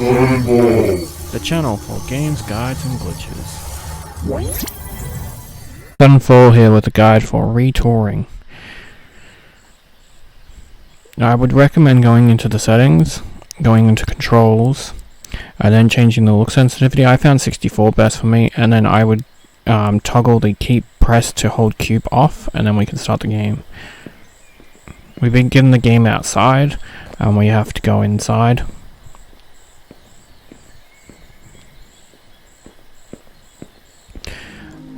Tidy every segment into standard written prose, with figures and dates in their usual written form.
The channel for games, guides, and glitches. Sunfall here with a guide for retouring. Now, I would recommend going into the settings, going into controls, and then changing the look sensitivity. I found 64 best for me, and then I would toggle the keep press to hold cube off, and then we can start the game. We begin the game outside, and we have to go inside.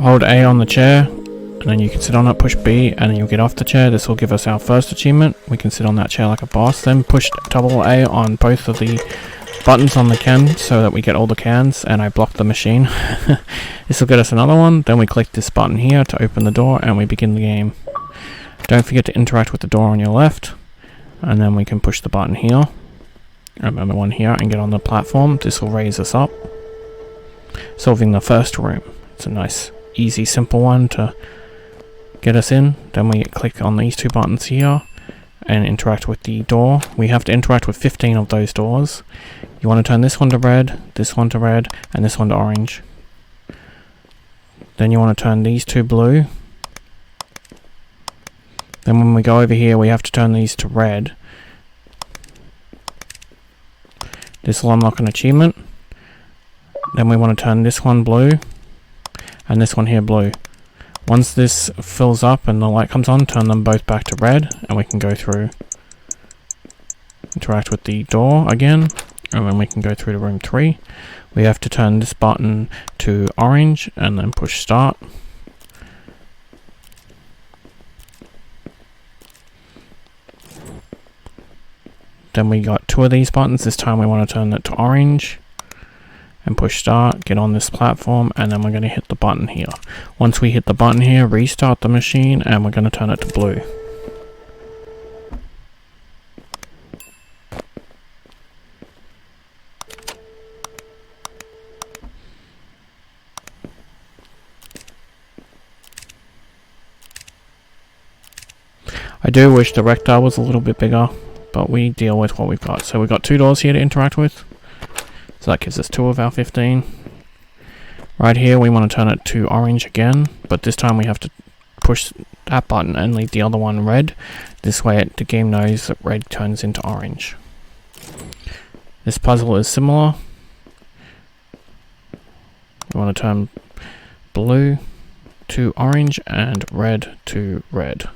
Hold A on the chair, and then you can sit on it, push B, and then you'll get off the chair. This will give us our first achievement. We can sit on that chair like a boss. Then push double A on both of the buttons on the can so that we get all the cans, and I blocked the machine. This will get us another one. Then we click this button here to open the door, and we begin the game. Don't forget to interact with the door on your left, and then we can push the button here, and the one here, and get on the platform. This will raise us up, solving the first room. It's a nice, easy, simple one to get us in. Then we click on these two buttons here and interact with the door. We have to interact with 15 of those doors. You want to turn this one to red, and this one to orange. Then you want to turn these two blue. Then when we go over here, we have to turn these to red. This will unlock an achievement. Then we want to turn this one blue, and this one here blue. Once this fills up and the light comes on, turn them both back to red, and we can go through, interact with the door again, and then we can go through to room 3. We have to turn this button to orange and then push start. Then we got 2 of these buttons. This time we want to turn it to orange and push start, get on this platform, and then we're going to hit the button here. Once we hit the button here, restart the machine, and we're going to turn it to blue. I do wish the rectangle was a little bit bigger, but we deal with what we've got. So we've got 2 doors here to interact with. So that gives us 2 of our 15. Right here we want to turn it to orange again, but this time we have to push that button and leave the other one red. This way the game knows that red turns into orange. This puzzle is similar. We want to turn blue to orange and red to red.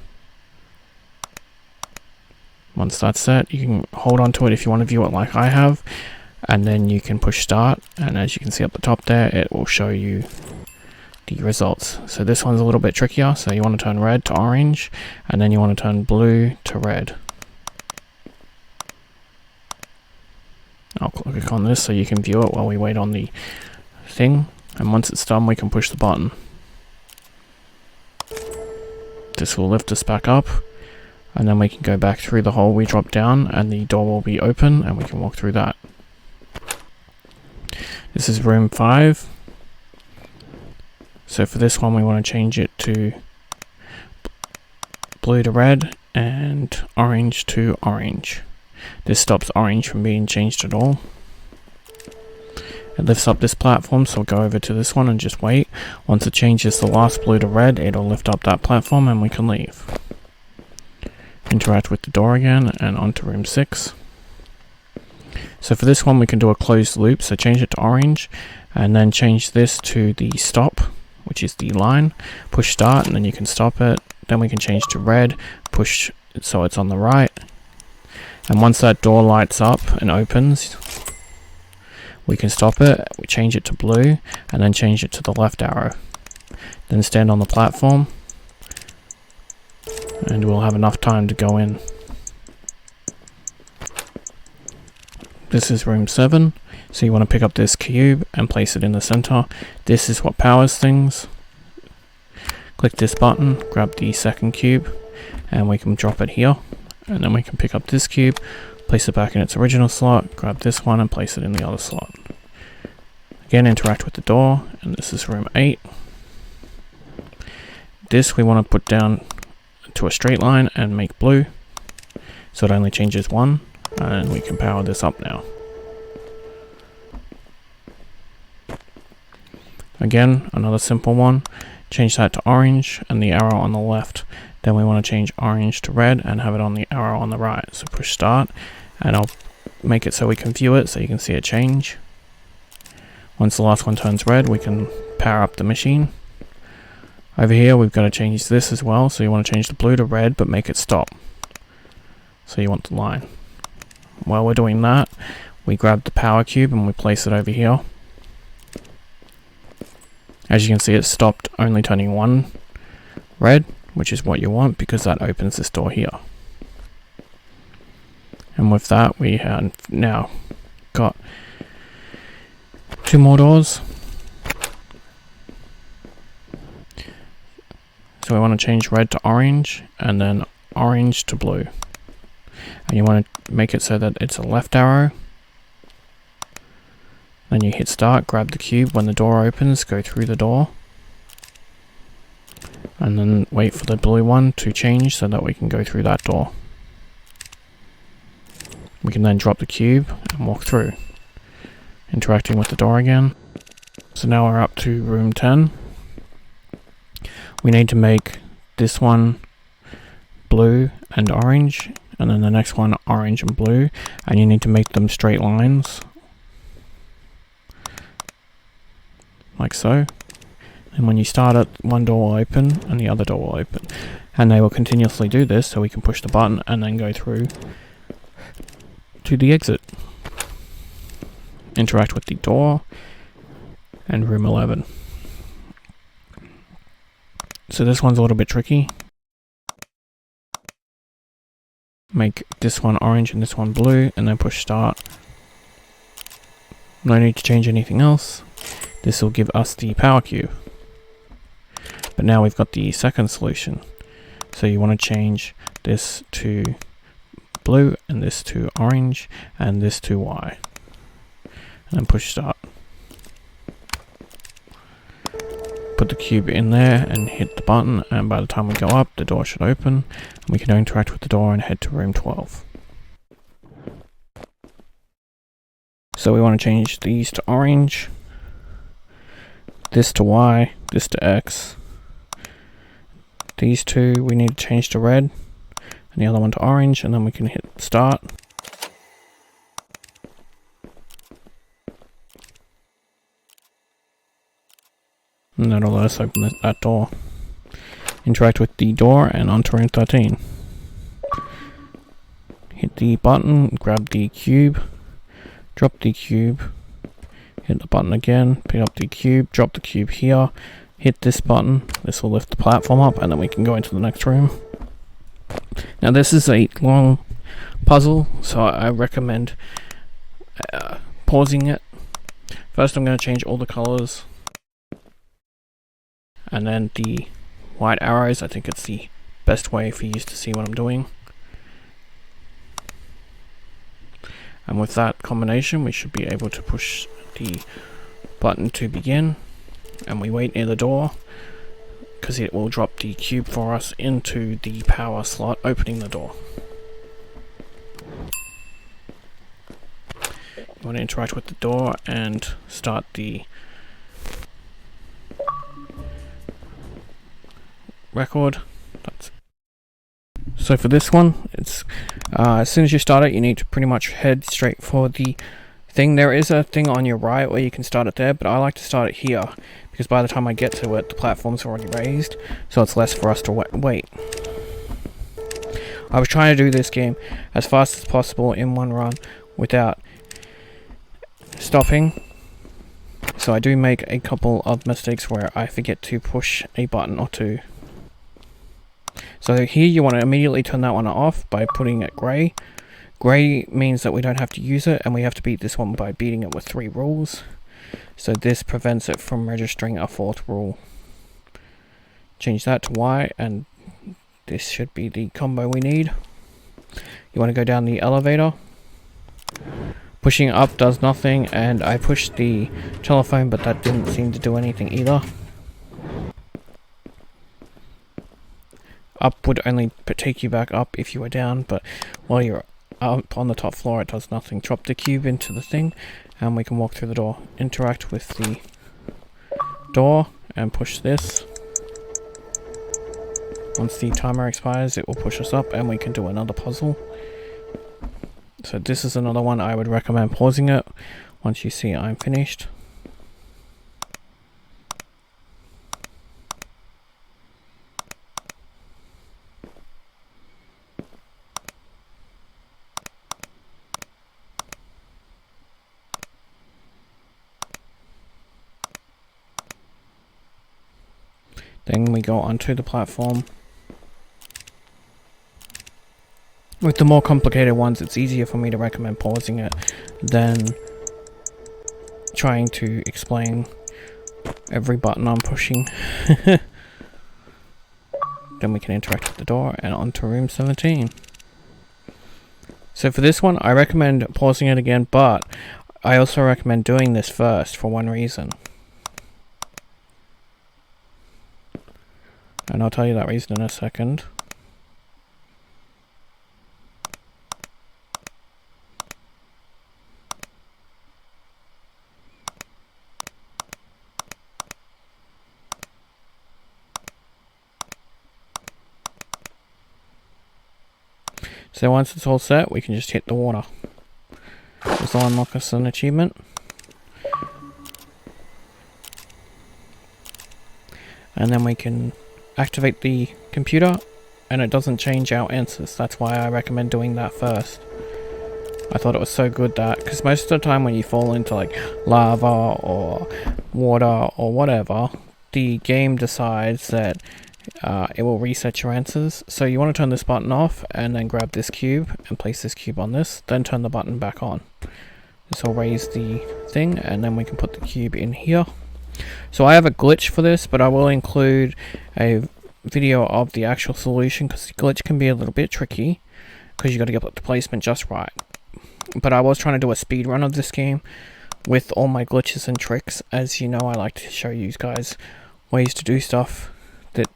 Once that's set, you can hold on to it if you want to view it like I have, and then you can push start, and as you can see up the top there, it will show you the results. So this one's a little bit trickier, so you want to turn red to orange, and then you want to turn blue to red. I'll click on this so you can view it while we wait on the thing, and once it's done we can push the button. This will lift us back up, and then we can go back through the hole we dropped down, and the door will be open and we can walk through that. This is room 5. So for this one we want to change it to blue to red and orange to orange. This stops orange from being changed at all. It lifts up this platform, so we'll go over to this one and just wait. Once it changes the last blue to red, it'll lift up that platform and we can leave. Interact with the door again and onto room 6. So for this one we can do a closed loop, so change it to orange and then change this to the stop, which is the line. Push start and then you can stop it. Then we can change to red, push it so it's on the right, and once that door lights up and opens we can stop it. We change it to blue and then change it to the left arrow, then stand on the platform and we'll have enough time to go in. This is room 7, so you want to pick up this cube and place it in the center. This is what powers things. Click this button, grab the second cube, and we can drop it here. And then we can pick up this cube, place it back in its original slot, grab this one and place it in the other slot. Again, interact with the door, and this is room 8. This we want to put down to a straight line and make blue, so it only changes 1, and we can power this up now. Again, another simple one. Change that to orange and the arrow on the left. Then we want to change orange to red and have it on the arrow on the right. So push start, and I'll make it so we can view it so you can see it change. Once the last one turns red, we can power up the machine. Over here we've got to change this as well, so you want to change the blue to red but make it stop. So you want the line. While we're doing that, we grab the power cube and we place it over here. As you can see, it stopped only turning one red, which is what you want because that opens this door here. And with that, we have now got 2 more doors. So we want to change red to orange and then orange to blue. And you want to make it so that it's a left arrow. Then you hit start, grab the cube. When the door opens, go through the door. And then wait for the blue one to change so that we can go through that door. We can then drop the cube and walk through, interacting with the door again. So now we're up to room 10. We need to make this one blue and orange, and then the next one orange and blue, and you need to make them straight lines, like so. And when you start it, one door will open and the other door will open, and they will continuously do this so we can push the button and then go through to the exit. Interact with the door and room 11. So this one's a little bit tricky. Make this one orange and this one blue and then push start. No need to change anything else. This will give us the power cube. But now we've got the second solution. So you want to change this to blue and this to orange and this to Y. And then push start. Put the cube in there and hit the button, and by the time we go up, the door should open and we can interact with the door and head to room 12. So we want to change these to orange, this to Y, this to X. These two we need to change to red and the other one to orange, and then we can hit start. And that'll let us open that door. Interact with the door and onto room 13. Hit the button, grab the cube, drop the cube, hit the button again, pick up the cube, drop the cube here, hit this button. This will lift the platform up and then we can go into the next room. Now this is a long puzzle, so I recommend pausing it. First I'm going to change all the colors. And then the white arrows, I think it's the best way for you to see what I'm doing. And with that combination, we should be able to push the button to begin. And we wait near the door, because it will drop the cube for us into the power slot, opening the door. You want to interact with the door and start the record. So for this one, it's as soon as you start it, you need to pretty much head straight for the thing. There is a thing on your right where you can start it there, but I like to start it here because by the time I get to it, the platform's already raised, so it's less for us to wait. I was trying to do this game as fast as possible in one run without stopping, so I do make a couple of mistakes where I forget to push a button or two. So here you want to immediately turn that one off by putting it grey. Grey means that we don't have to use it, and we have to beat this one by beating it with 3 rules. So this prevents it from registering a 4th rule. Change that to Y, and this should be the combo we need. You want to go down the elevator. Pushing up does nothing, and I pushed the telephone, but that didn't seem to do anything either. Up would only take you back up if you were down, but while you're up on the top floor it does nothing. Drop the cube into the thing and we can walk through the door. Interact with the door and push this. Once the timer expires, it will push us up and we can do another puzzle. So this is another one. I would recommend pausing it once you see I'm finished. Then we go onto the platform. With the more complicated ones, it's easier for me to recommend pausing it than trying to explain every button I'm pushing. Then we can interact with the door and onto room 17. So for this one, I recommend pausing it again, but I also recommend doing this first for one reason. And I'll tell you that reason in a second. So once it's all set, we can just hit the water. This will unlock us an achievement. And then we can activate the computer, and it doesn't change our answers. That's why I recommend doing that first. I thought it was so good that, because most of the time when you fall into like lava or water or whatever, the game decides that it will reset your answers. So you want to turn this button off and then grab this cube and place this cube on this, then turn the button back on. This will raise the thing, and then we can put the cube in here. So I have a glitch for this, but I will include a video of the actual solution, because the glitch can be a little bit tricky because you got to get the placement just right. But I was trying to do a speed run of this game with all my glitches and tricks. As you know, I like to show you guys ways to do stuff that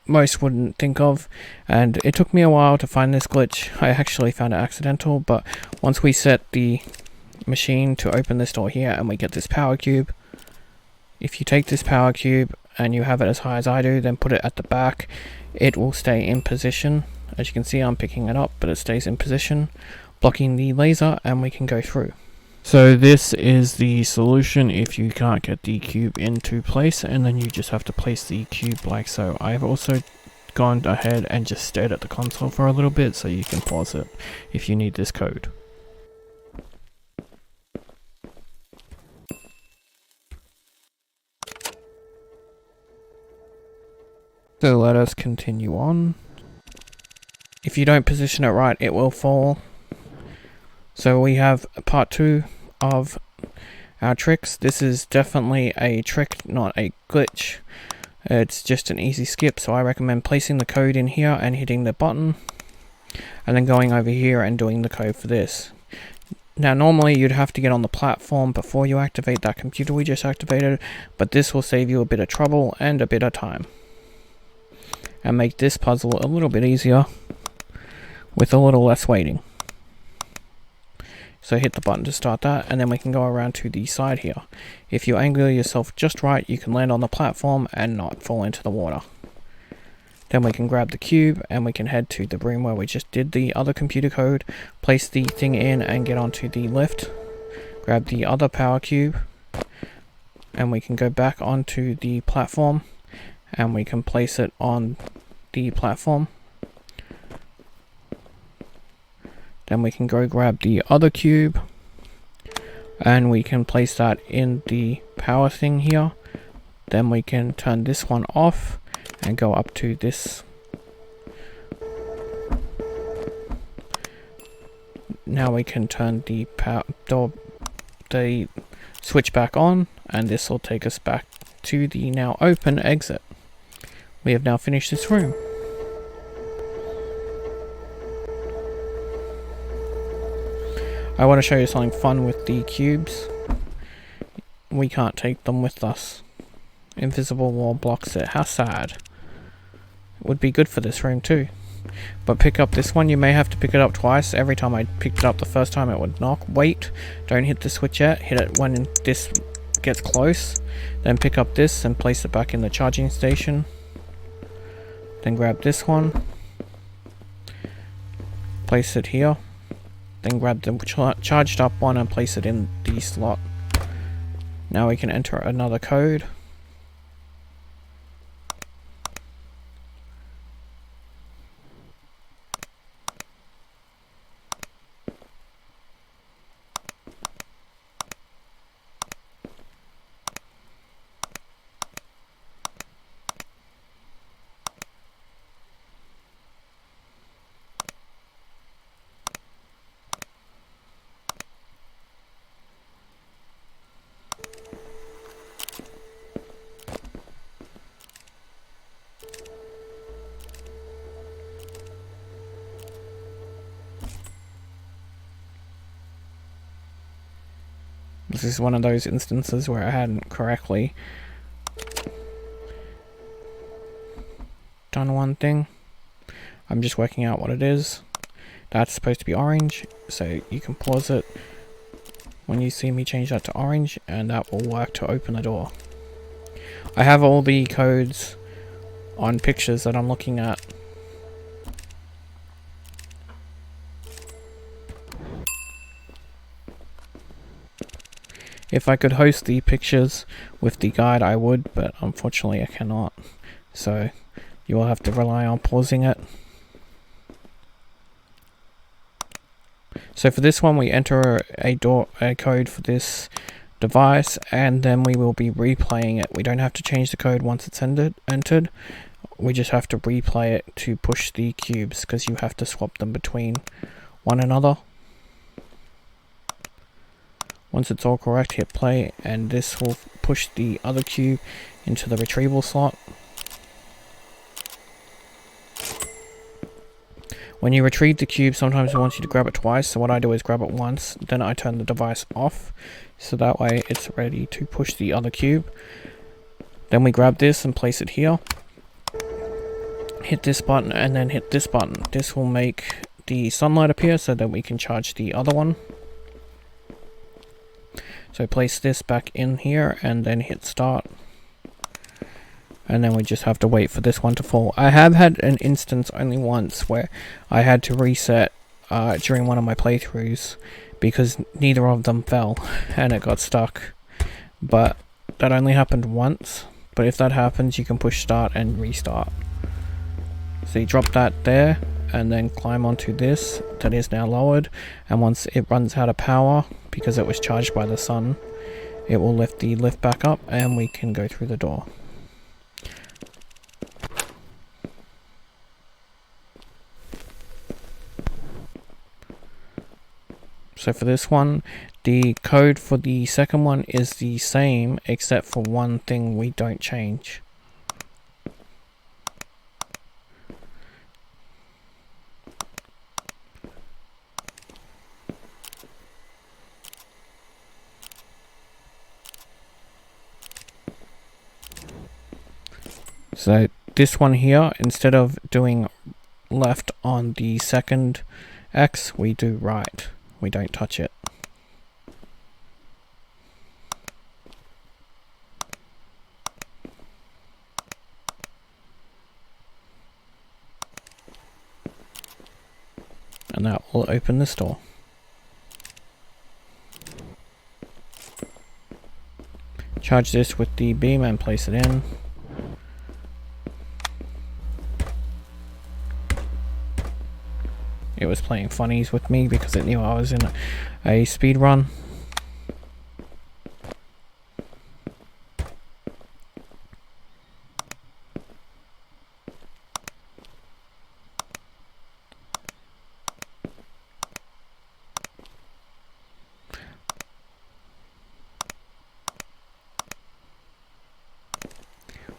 most wouldn't think of, and it took me a while to find this glitch. I actually found it accidental, but once we set the machine to open this door here and we get this power cube, if you take this power cube and you have it as high as I do, then put it at the back, it will stay in position. As you can see, I'm picking it up, but it stays in position, blocking the laser, and we can go through. So this is the solution if you can't get the cube into place, and then you just have to place the cube like so. I've also gone ahead and just stared at the console for a little bit, so you can pause it if you need this code. So let us continue on. If you don't position it right, it will fall. So we have part 2 of our tricks. This is definitely a trick, not a glitch. It's just an easy skip, so I recommend placing the code in here and hitting the button, and then going over here and doing the code for this. Now normally you'd have to get on the platform before you activate that computer we just activated, but this will save you a bit of trouble and a bit of time, and make this puzzle a little bit easier with a little less waiting. So hit the button to start that, and then we can go around to the side here. If you angle yourself just right, you can land on the platform and not fall into the water. Then we can grab the cube and we can head to the room where we just did the other computer code, place the thing in and get onto the lift, grab the other power cube, and we can go back onto the platform and we can place it on the platform. Then we can go grab the other cube and we can place that in the power thing here. Then we can turn this one off and go up to this. Now we can turn the switch back on, and this will take us back to the now open exit. We have now finished this room. I want to show you something fun with the cubes. We can't take them with us. Invisible wall blocks it. How sad. It would be good for this room too. But pick up this one. You may have to pick it up twice. Every time I picked it up the first time it would knock. Wait. Don't hit the switch yet. Hit it when this gets close, then pick up this and place it back in the charging station. Then grab this one, place it here, then grab the charged up one and place it in the slot. Now we can enter another code. This is one of those instances where I hadn't correctly done one thing. I'm just working out what it is. That's supposed to be orange, so you can pause it when you see me change that to orange, and that will work to open the door. I have all the codes on pictures that I'm looking at. If I could host the pictures with the guide, I would, but unfortunately I cannot. So you will have to rely on pausing it. So for this one, we enter a code for this device, and then we will be replaying it. We don't have to change the code once it's entered. We just have to replay it to push the cubes, because you have to swap them between one another. Once it's all correct, hit play, and this will push the other cube into the retrieval slot. When you retrieve the cube, sometimes it wants you to grab it twice, so what I do is grab it once, then I turn the device off, so that way it's ready to push the other cube. Then we grab this and place it here. Hit this button and then hit this button. This will make the sunlight appear so that we can charge the other one. So place this back in here and then hit start. And then we just have to wait for this one to fall. I have had an instance only once where I had to reset during one of my playthroughs because neither of them fell and it got stuck. But that only happened once. But if that happens, you can push start and restart. So you drop that there and then climb onto this that is now lowered, and once it runs out of power because it was charged by the sun, it will lift the lift back up and we can go through the door. So for this one, the code for the second one is the same except for one thing we don't change. So this one here, instead of doing left on the second X, we do right. We don't touch it. And that will open this door. Charge this with the beam and place it in. It was playing funnies with me because it knew I was in a speed run.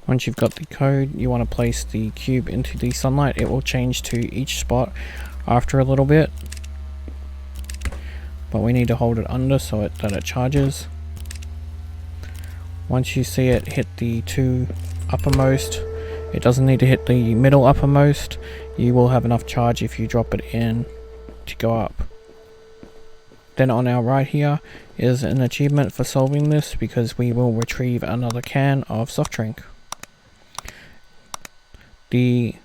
Once you've got the code, you want to place the cube into the sunlight. It will change to each spot after a little bit, but we need to hold it under so that it charges. Once you see it hit the two uppermost, it doesn't need to hit the middle uppermost. You will have enough charge if you drop it in to go up. Then on our right here is an achievement for solving this, because we will retrieve another can of soft drink. The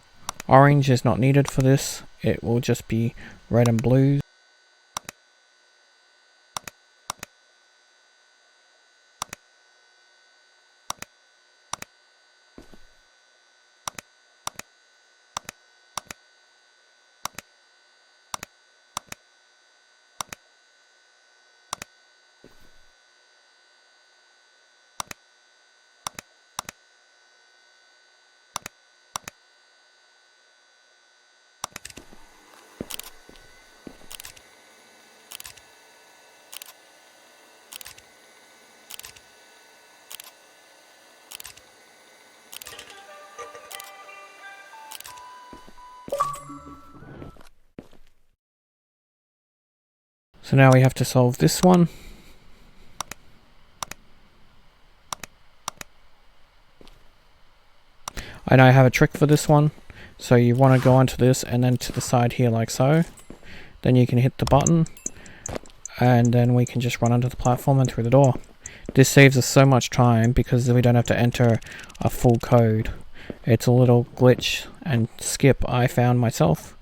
orange is not needed for this, it will just be red and blue. So now we have to solve this one. And I have a trick for this one. So you want to go onto this and then to the side here like so. Then you can hit the button and then we can just run onto the platform and through the door. This saves us so much time because we don't have to enter a full code. It's a little glitch and skip I found myself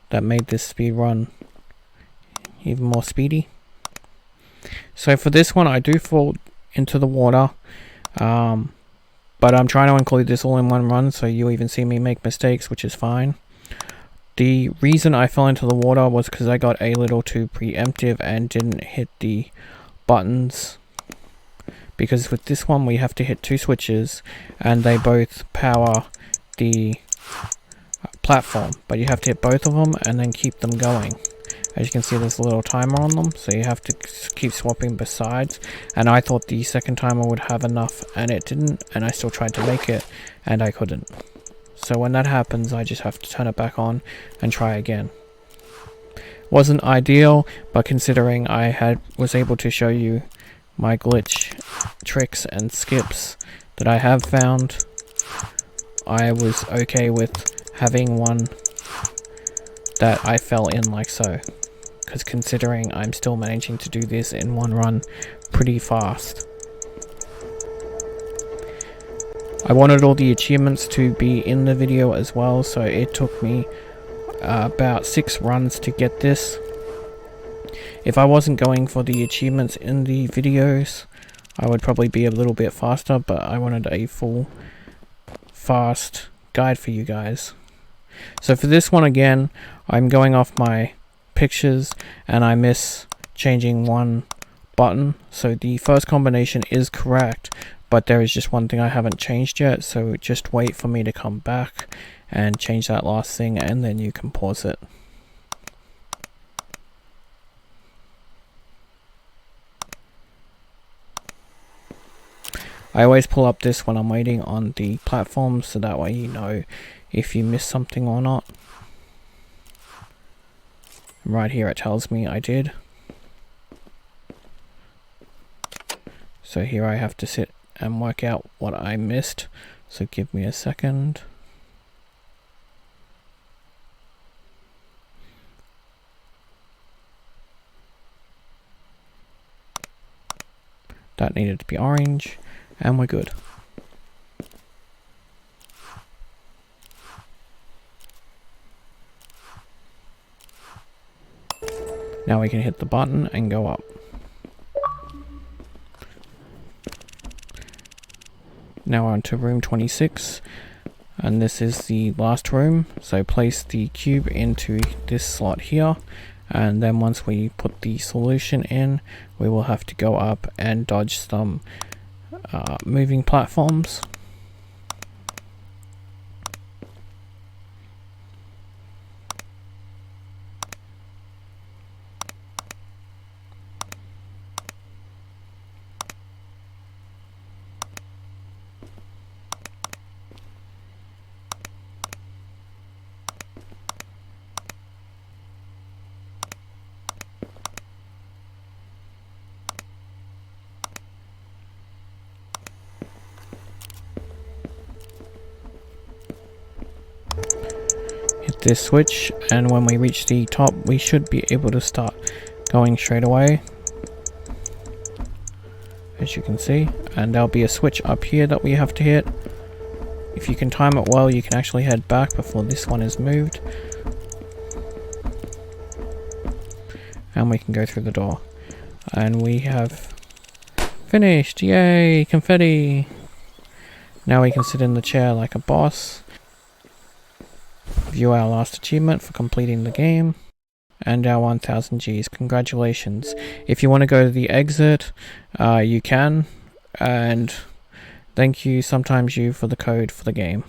that made this speed run even more speedy. So for this one I do fall into the water, but I'm trying to include this all in one run so you even see me make mistakes, which is fine. The reason I fell into the water was because I got a little too preemptive and didn't hit the buttons, because with this one we have to hit 2 switches and they both power the platform, but you have to hit both of them and then keep them going. As you can see, there's a little timer on them, so you have to keep swapping besides. And I thought the second timer would have enough, and it didn't, and I still tried to make it, and I couldn't. So when that happens, I just have to turn it back on and try again. Wasn't ideal, but considering I was able to show you my glitch tricks and skips that I have found, I was okay with having one that I fell in like so. Because considering I'm still managing to do this in one run pretty fast. I wanted all the achievements to be in the video as well, so it took me about 6 runs to get this. If I wasn't going for the achievements in the videos, I would probably be a little bit faster, but I wanted a full fast guide for you guys. So for this one again, I'm going off my pictures and I miss changing one button. So the first combination is correct, but there is just one thing I haven't changed yet, so just wait for me to come back and change that last thing and then you can pause it. I always pull up this when I'm waiting on the platform, so that way you know if you miss something or not. Right here it tells me I did. So here I have to sit and work out what I missed, so give me a second. That needed to be orange, and we're good. Now we can hit the button and go up. Now on to room 26, and this is the last room. So place the cube into this slot here, and then once we put the solution in, we will have to go up and dodge some moving platforms. Hit this switch, and when we reach the top we should be able to start going straight away, as you can see, and there'll be a switch up here that we have to hit. If you can time it well, you can actually head back before this one is moved, and we can go through the door. And we have finished! Yay! Confetti! Now we can sit in the chair like a boss, view our last achievement for completing the game, and our 1000 Gs. Congratulations. If you want to go to the exit, you can, and thank you, Sometimes You, for the code for the game.